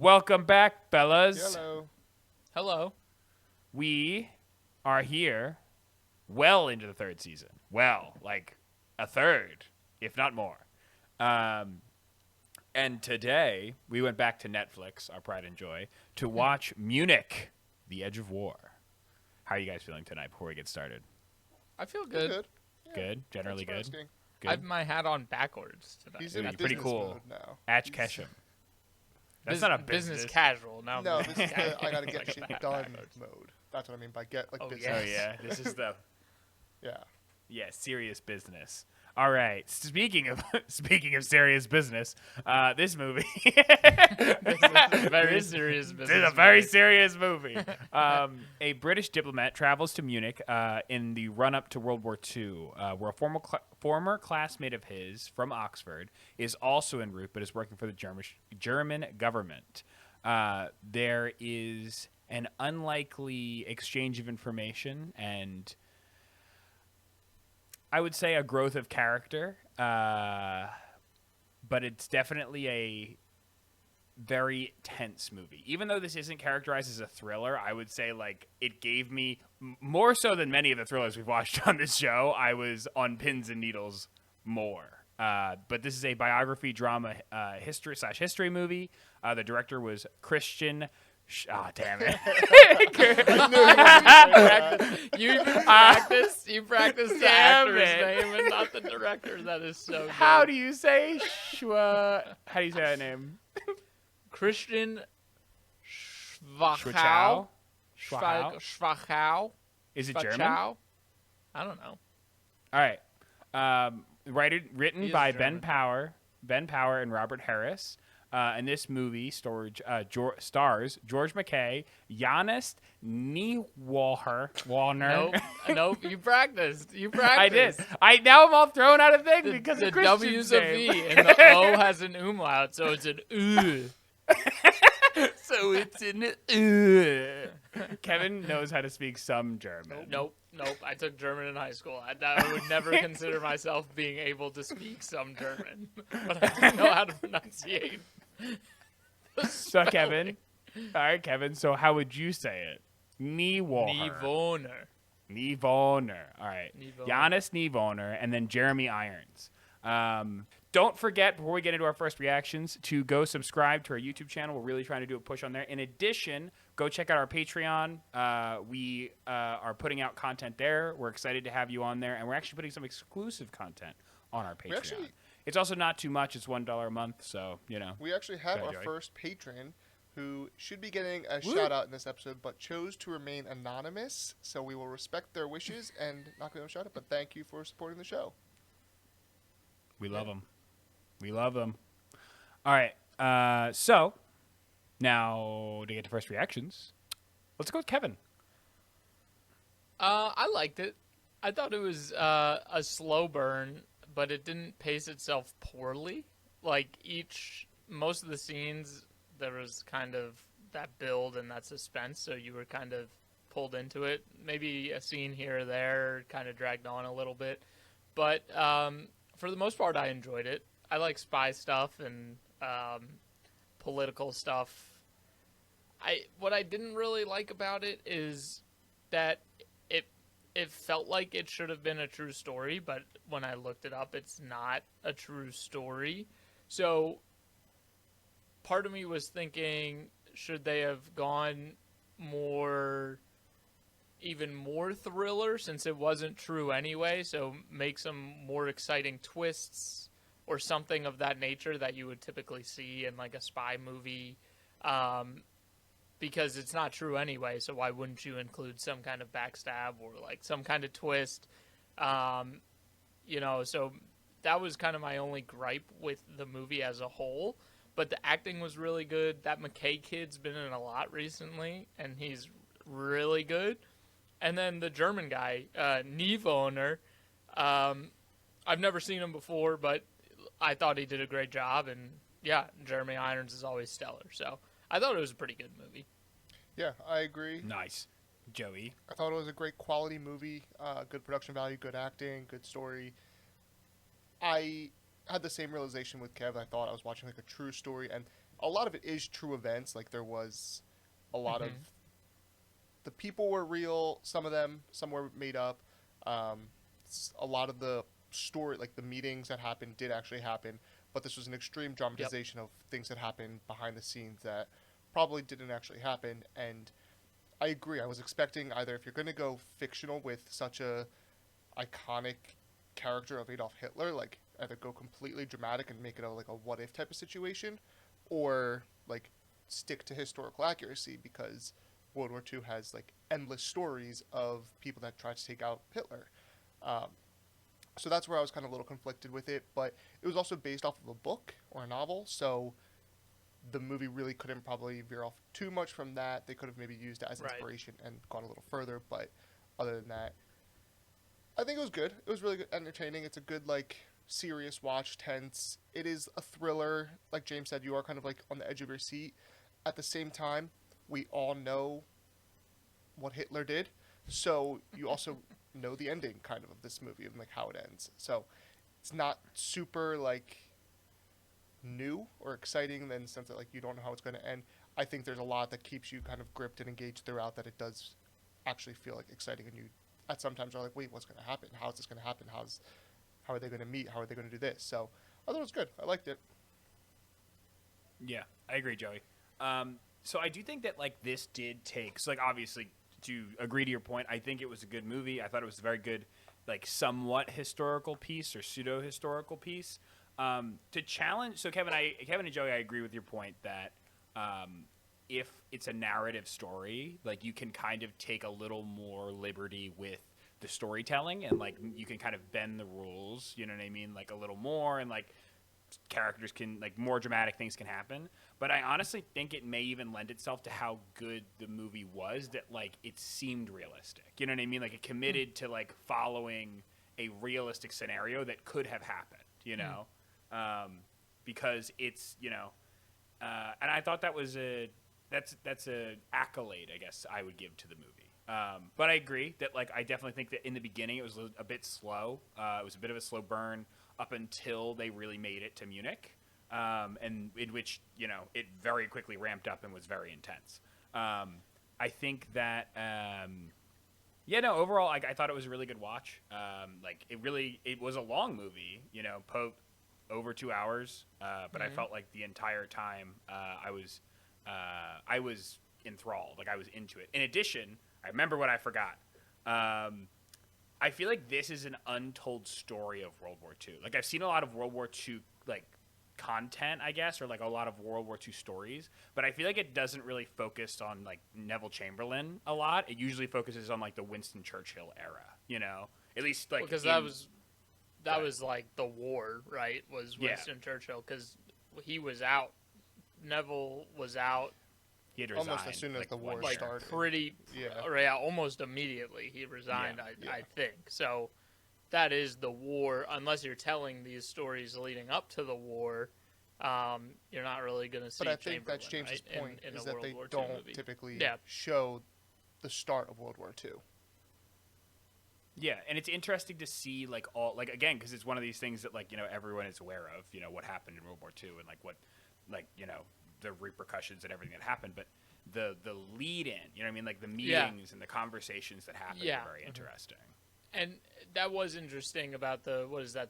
Welcome back, fellas. Hello. Hello. We are here well into the third season. Well, like a third, if not more. And today, we went back to Netflix, our pride and joy, to watch Munich, The Edge of War. How are you guys feeling tonight before we get started? I feel good. Good. Yeah, Good? Generally thanks for good? asking. Good? I have my hat on backwards tonight. He's in Dude, pretty business cool. mode now. Atch Keshem. That's not a business. casual. No, No, this is the I gotta get Like shit that done backwards. mode. That's what I mean by get like Oh, business. Oh, yeah. This is the... Yeah. serious business. All right. Speaking of serious business, this movie. This is a very serious business. This is a very serious movie. A British diplomat travels to Munich in the run-up to World War II, where a former classmate of his from Oxford is also en route, but is working for the German government. There is an unlikely exchange of information and, I would say, a growth of character, but it's definitely a very tense movie. Even though this isn't characterized as a thriller, I would say like it gave me more so than many of the thrillers we've watched on this show. I was on pins and needles more. But this is a biography drama history movie. The director was Christian. Damn it! You practiced the Damn actor's it. name and not the director. That is so good. How do you say How do you say that name? Christian Schwachau? Schwachau? Is it German? Schwachau? I don't know. All right. Written He is by German. Ben Power and Robert Harris. And this movie stars George McKay, Giannis Walner. Nope. You practiced. I did. Now I'm all thrown out of things because The of Christian's W's a name. V and the O has an umlaut, so it's an ooh. So it's in Kevin knows how to speak some German. Nope. I took German in high school. I would never consider myself being able to speak some German, but I do know how to pronunciate. So Kevin, all right, Kevin. So how would you say it? Niewohner. Niewohner. All right. Niewohner. Giannis Niewohner, and then Jeremy Irons. Don't forget, before we get into our first reactions, to go subscribe to our YouTube channel. We're really trying to do a push on there. In addition, go check out our Patreon. We are putting out content there. We're excited to have you on there, and we're actually putting some exclusive content on our Patreon. It's also not too much. It's $1 a month, so, you know. We actually have our first patron who should be getting a shout out in this episode, but chose to remain anonymous. So we will respect their wishes and not give them a shout out. But thank you for supporting the show. We love them. We love them. All right. So, now to get to first reactions, let's go with Kevin. I liked it. I thought it was a slow burn, but it didn't pace itself poorly. Like most of the scenes, there was kind of that build and that suspense, so you were kind of pulled into it. Maybe a scene here or there kind of dragged on a little bit, but for the most part, I enjoyed it. I like spy stuff and political stuff. What I didn't really like about it is that it felt like it should have been a true story, but when I looked it up, it's not a true story. So part of me was thinking, should they have gone even more thriller, since it wasn't true anyway? So make some more exciting twists or something of that nature that you would typically see in like a spy movie. Because it's not true anyway, so why wouldn't you include some kind of backstab or like some kind of twist? So that was kind of my only gripe with the movie as a whole. But the acting was really good. That McKay kid's been in a lot recently, and he's really good. And then the German guy, Niewohner, I've never seen him before, but I thought he did a great job. And yeah, Jeremy Irons is always stellar. So I thought it was a pretty good movie. Yeah, I agree. Nice. Joey. I thought it was a great quality movie, good production value, good acting, good story. I had the same realization with Kev. I thought I was watching like a true story, and a lot of it is true events. Like there was a lot of Mhm. the people were real. Some of them, some were made up. A lot of the story, like the meetings that happened, did actually happen. But this was an extreme dramatization of things that happened behind the scenes that probably didn't actually happen. And I agree. I was expecting either if you're going to go fictional with such a iconic character of Adolf Hitler, like either go completely dramatic and make it like a what if type of situation, or like stick to historical accuracy because World War II has like endless stories of people that tried to take out Hitler. Um, so that's where I was kind of a little conflicted with it, but it was also based off of a book or a novel, so the movie really couldn't probably veer off too much from that. They could have maybe used it as Right. inspiration and gone a little further, but other than that, I think it was good. It was really good, entertaining. It's a good like serious watch, tense. It is a thriller. Like James said, you are kind of like on the edge of your seat. At the same time, we all know what Hitler did, so you also know the ending kind of this movie and like how it ends. So it's not super like new or exciting in the sense that like you don't know how it's going to end. I think there's a lot that keeps you kind of gripped and engaged throughout that it does actually feel like exciting, and you at sometimes are like, wait, what's going to happen? How is this going to happen? How are they going to meet? How are they going to do this? So I thought it was good. I liked it. Yeah, I agree, Joey. So I do think that like this did take, so like obviously to agree to your point, I think it was a good movie. I thought it was a very good, like somewhat historical piece or pseudo historical piece. To challenge, so Kevin and Joey, I agree with your point that if it's a narrative story, like you can kind of take a little more liberty with the storytelling and like you can kind of bend the rules, you know what I mean, like a little more, and like characters can like more dramatic things can happen. But I honestly think it may even lend itself to how good the movie was, that like it seemed realistic, you know what I mean, like it committed to like following a realistic scenario that could have happened, you know. Because it's, you know, and I thought that was that's a accolade, I guess I would give to the movie. But I agree that like I definitely think that in the beginning it was a bit slow. It was a bit of a slow burn up until they really made it to Munich, and in which, you know, it very quickly ramped up and was very intense. I think that yeah, no, overall I thought it was a really good watch. Like it was a long movie, you know, over 2 hours, but I felt like the entire time I was enthralled, like I was into it. In addition, I remember what I forgot. I feel like this is an untold story of World War II. Like I've seen a lot of World War II like content, I guess, or like a lot of World War II stories, but I feel like it doesn't really focus on like Neville Chamberlain a lot. It usually focuses on like the Winston Churchill era, you know, at least like Because that was like the war, right? Was Winston Churchill, because he was out. Neville was out he had resigned, almost as soon as like, the war like started. almost immediately. He resigned, Yeah. I think. So that is the war. Unless you're telling these stories leading up to the war, you're not really going to see. But I think that's Chamberlain, James's right, point, in is a that World they War II don't movie. typically Yeah. show the start of World War II. Yeah, and it's interesting to see like all like again because it's one of these things that like, you know, everyone is aware of, you know, what happened in World War II and like what, like, you know, the repercussions and everything that happened, but the lead in, you know what I mean, like the meetings and the conversations that happened Yeah. are very interesting. And that was interesting about the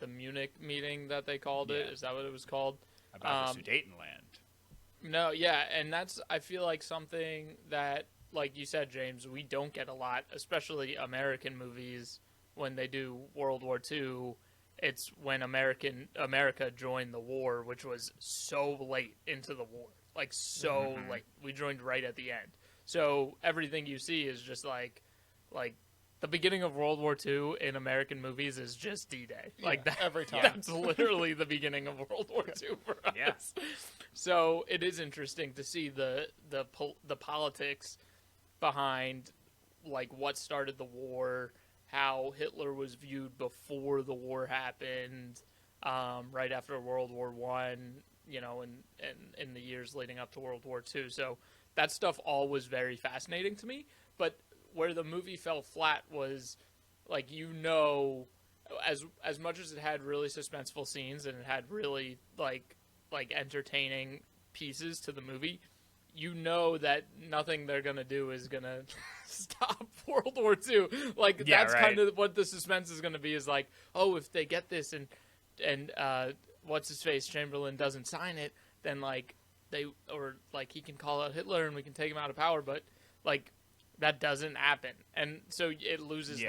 Munich meeting that they called it. Yeah. Is that what it was called? About the Sudetenland. No, yeah, and that's, I feel like, something that, like you said, James, we don't get a lot, especially American movies when they do World War II. It's when America joined the war, which was so late into the war, like so late. We joined right at the end, so everything you see is just like the beginning of World War II in American movies is just D-Day. Like that every time. That's literally the beginning of World War II for us. Yeah. So it is interesting to see the politics behind like what started the war, how Hitler was viewed before the war happened, right after World War One, you know, and in the years leading up to World War II. So that stuff all was very fascinating to me. But where the movie fell flat was, like, you know, as much as it had really suspenseful scenes and it had really like entertaining pieces to the movie, you know that nothing they're gonna do is gonna stop World War II. Like that's kind of what the suspense is gonna be. Is like, oh, if they get this and what's his face Chamberlain doesn't sign it, then like he can call out Hitler and we can take him out of power. But like that doesn't happen, and so it loses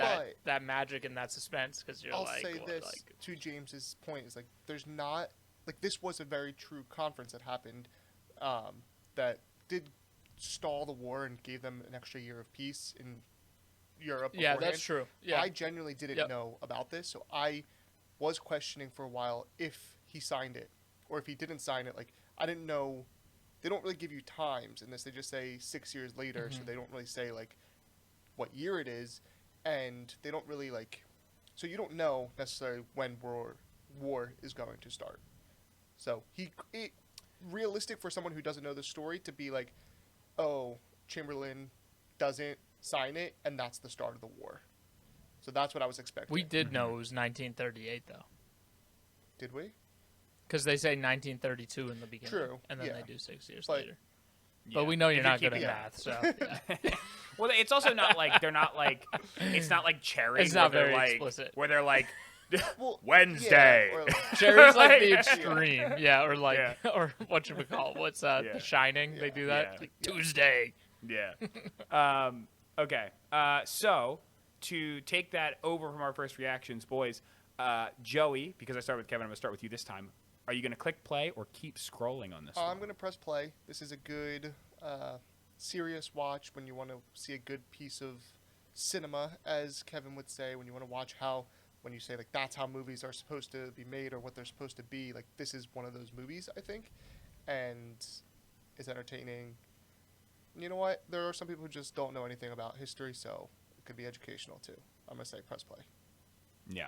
that magic and that suspense because you're I'll like. I'll say this to James's point is like there's not like this was a very true conference that happened that did stall the war and gave them an extra year of peace in Europe. Yeah, that's true. Yeah. I genuinely didn't know about this, so I was questioning for a while if he signed it or if he didn't sign it. Like I didn't know. They don't really give you times in this. They just say 6 years later, so they don't really say like what year it is, and they don't really like. So you don't know necessarily when war is going to start. So realistic for someone who doesn't know the story to be like, oh, Chamberlain doesn't sign it, and that's the start of the war. So that's what I was expecting. We did know it was 1938, though. Did we? Because they say 1932 in the beginning. True. And then they do 6 years But- later. But we know you're not good at keeping- math, so yeah. Well, it's also not like they're not like it's not like Cherry. It's not where very they're like, explicit. Where they're like Well, Wednesday. Yeah, or like, Cherry's like the Yeah. extreme, yeah, or like, Yeah. or what should we call it? What's The Shining? They do that Yeah. Like, Tuesday. Yeah. Okay. So to take that over from our first reactions, boys, Joey, because I started with Kevin, I'm gonna start with you this time. Are you gonna click play or keep scrolling on this one? I'm going to press play. This is a good, serious watch when you want to see a good piece of cinema, as Kevin would say, when you want to watch when you say, like, that's how movies are supposed to be made or what they're supposed to be. Like, this is one of those movies, I think, and it's entertaining. You know what? There are some people who just don't know anything about history, so it could be educational, too. I'm going to say press play. Yeah.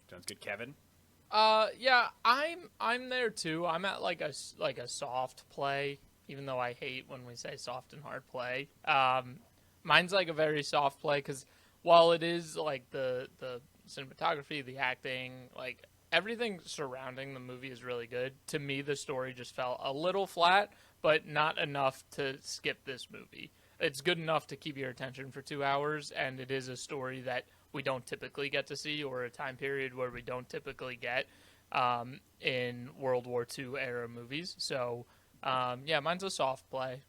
Sounds good, Kevin. Yeah, I'm there too. I'm at like a soft play, even though I hate when we say soft and hard play. Mine's like a very soft play because while it is like the cinematography, the acting, like everything surrounding the movie is really good. To me, the story just felt a little flat, but not enough to skip this movie. It's good enough to keep your attention for 2 hours, and it is a story that we don't typically get to see, or a time period where we don't typically get in World War II era movies. So, yeah, mine's a soft play.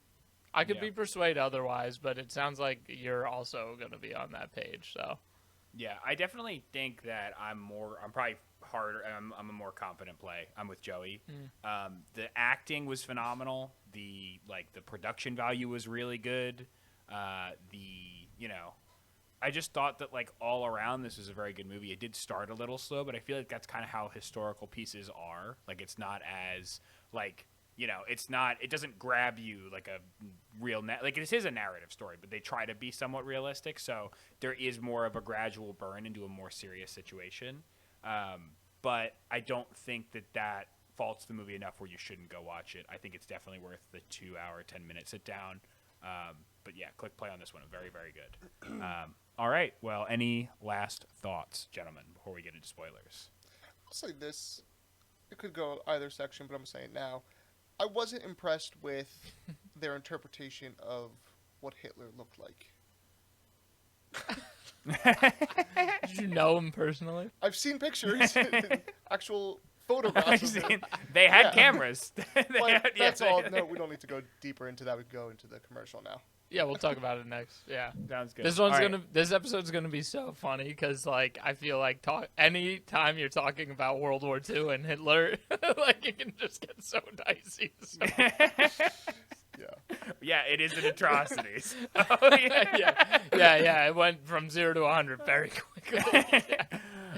I could be persuaded otherwise, but it sounds like you're also going to be on that page. So, yeah, I definitely think that I'm probably harder. I'm a more confident play. I'm with Joey. The acting was phenomenal. The production value was really good. I just thought that like all around this was a very good movie. It did start a little slow, but I feel like that's kind of how historical pieces are. Like it's not as like it doesn't grab you like a real like this is a narrative story, but they try to be somewhat realistic. So there is more of a gradual burn into a more serious situation. But I don't think that faults the movie enough where you shouldn't go watch it. I think it's definitely worth the 2 hour, 10-minute sit down. But yeah, click play on this one. Very, very good. All right. Well, any last thoughts, gentlemen, before we get into spoilers? I'll say this. It could go either section, but I'm going to say it now. I wasn't impressed with their interpretation of what Hitler looked like. did you know him personally? I've seen pictures, actual photographs of him. They had cameras. That's all. No, we don't need to go deeper into that. We can go into the commercial now. Yeah, we'll talk about it next. Yeah, sounds good. This episode's gonna be so funny because like I feel like any time you're talking about World War II and Hitler, like it can just get so dicey. So. Yeah, it is an atrocity. Yeah. It went from 0 to 100 very quickly.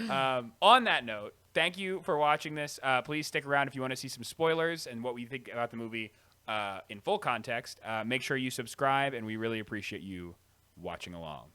On that note, thank you for watching this. Please stick around if you want to see some spoilers and what we think about the movie in full context. Make sure you subscribe, and we really appreciate you watching along.